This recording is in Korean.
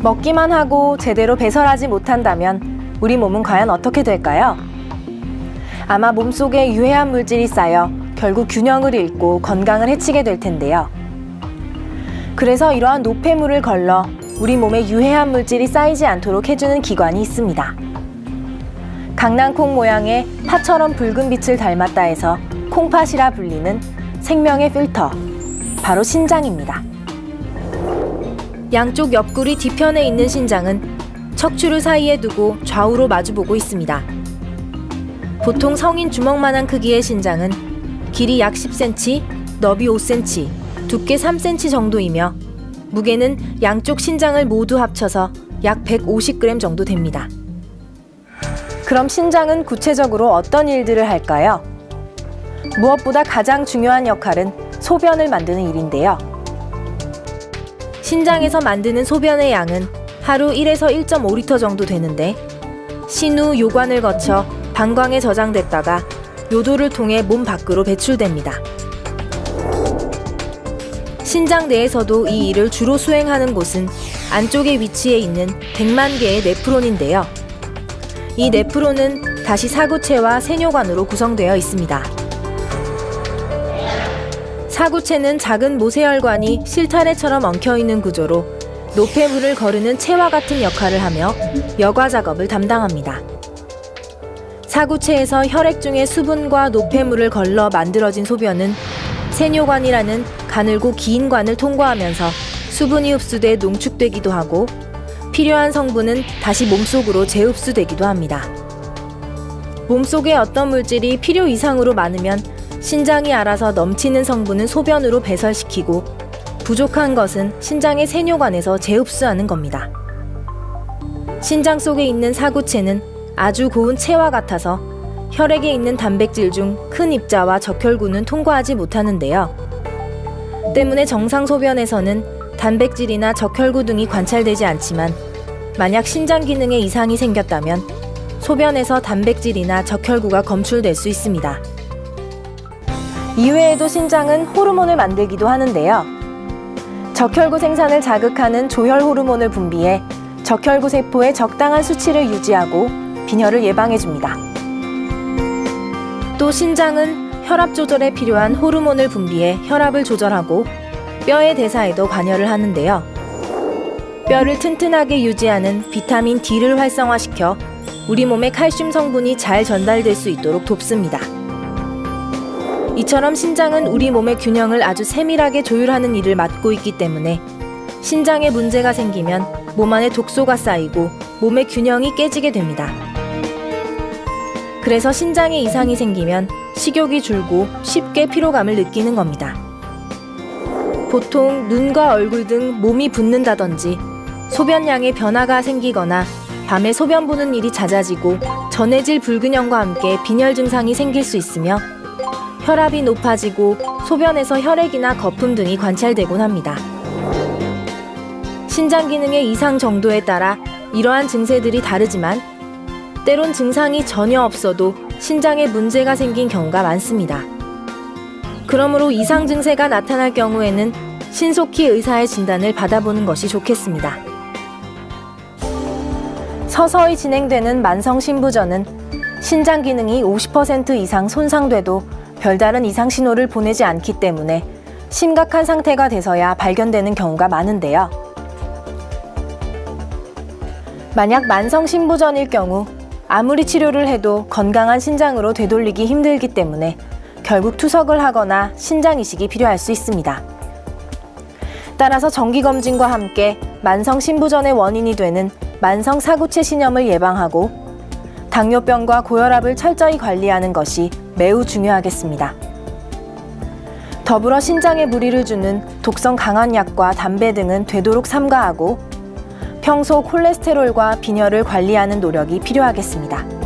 먹기만 하고 제대로 배설하지 못한다면 우리 몸은 과연 어떻게 될까요? 아마 몸속에 유해한 물질이 쌓여 결국 균형을 잃고 건강을 해치게 될 텐데요. 그래서 이러한 노폐물을 걸러 우리 몸에 유해한 물질이 쌓이지 않도록 해주는 기관이 있습니다. 강낭콩 모양의 파처럼 붉은 빛을 닮았다 해서 콩팥이라 불리는 생명의 필터, 바로 신장입니다. 양쪽 옆구리 뒤편에 있는 신장은 척추를 사이에 두고 좌우로 마주보고 있습니다. 보통 성인 주먹만한 크기의 신장은 길이 약 10cm, 너비 5cm, 두께 3cm 정도이며 무게는 양쪽 신장을 모두 합쳐서 약 150g 정도 됩니다. 그럼 신장은 구체적으로 어떤 일들을 할까요? 무엇보다 가장 중요한 역할은 소변을 만드는 일인데요. 신장에서 만드는 소변의 양은 하루 1에서 1.5리터 정도 되는데 신후 요관을 거쳐 방광에 저장됐다가 요도를 통해 몸 밖으로 배출됩니다. 신장 내에서도 이 일을 주로 수행하는 곳은 안쪽에 위치해 있는 100만 개의 네프론인데요. 이 네프론은 다시 사구체와 세뇨관으로 구성되어 있습니다. 사구체는 작은 모세혈관이 실타래처럼 엉켜있는 구조로 노폐물을 거르는 채와 같은 역할을 하며 여과 작업을 담당합니다. 사구체에서 혈액 중의 수분과 노폐물을 걸러 만들어진 소변은 세뇨관이라는 가늘고 긴 관을 통과하면서 수분이 흡수돼 농축되기도 하고 필요한 성분은 다시 몸속으로 재흡수되기도 합니다. 몸속에 어떤 물질이 필요 이상으로 많으면 신장이 알아서 넘치는 성분은 소변으로 배설시키고 부족한 것은 신장의 세뇨관에서 재흡수하는 겁니다. 신장 속에 있는 사구체는 아주 고운 체와 같아서 혈액에 있는 단백질 중 큰 입자와 적혈구는 통과하지 못하는데요. 때문에 정상 소변에서는 단백질이나 적혈구 등이 관찰되지 않지만 만약 신장 기능에 이상이 생겼다면 소변에서 단백질이나 적혈구가 검출될 수 있습니다. 이외에도 신장은 호르몬을 만들기도 하는데요. 적혈구 생산을 자극하는 조혈 호르몬을 분비해 적혈구 세포의 적당한 수치를 유지하고 빈혈을 예방해줍니다. 또 신장은 혈압 조절에 필요한 호르몬을 분비해 혈압을 조절하고 뼈의 대사에도 관여를 하는데요. 뼈를 튼튼하게 유지하는 비타민 D를 활성화시켜 우리 몸에 칼슘 성분이 잘 전달될 수 있도록 돕습니다. 이처럼 신장은 우리 몸의 균형을 아주 세밀하게 조율하는 일을 맡고 있기 때문에 신장에 문제가 생기면 몸 안에 독소가 쌓이고 몸의 균형이 깨지게 됩니다. 그래서 신장에 이상이 생기면 식욕이 줄고 쉽게 피로감을 느끼는 겁니다. 보통 눈과 얼굴 등 몸이 붓는다든지 소변량에 변화가 생기거나 밤에 소변 보는 일이 잦아지고 전해질 불균형과 함께 빈혈 증상이 생길 수 있으며 혈압이 높아지고 소변에서 혈액이나 거품 등이 관찰되곤 합니다. 신장 기능의 이상 정도에 따라 이러한 증세들이 다르지만 때론 증상이 전혀 없어도 신장에 문제가 생긴 경우가 많습니다. 그러므로 이상 증세가 나타날 경우에는 신속히 의사의 진단을 받아보는 것이 좋겠습니다. 서서히 진행되는 만성 신부전은 신장 기능이 50% 이상 손상돼도 별다른 이상 신호를 보내지 않기 때문에 심각한 상태가 돼서야 발견되는 경우가 많은데요. 만약 만성 신부전일 경우 아무리 치료를 해도 건강한 신장으로 되돌리기 힘들기 때문에 결국 투석을 하거나 신장 이식이 필요할 수 있습니다. 따라서 정기검진과 함께 만성 신부전의 원인이 되는 만성 사구체 신염을 예방하고 당뇨병과 고혈압을 철저히 관리하는 것이 매우 중요하겠습니다. 더불어 신장에 무리를 주는 독성 강한 약과 담배 등은 되도록 삼가하고 평소 콜레스테롤과 빈혈을 관리하는 노력이 필요하겠습니다.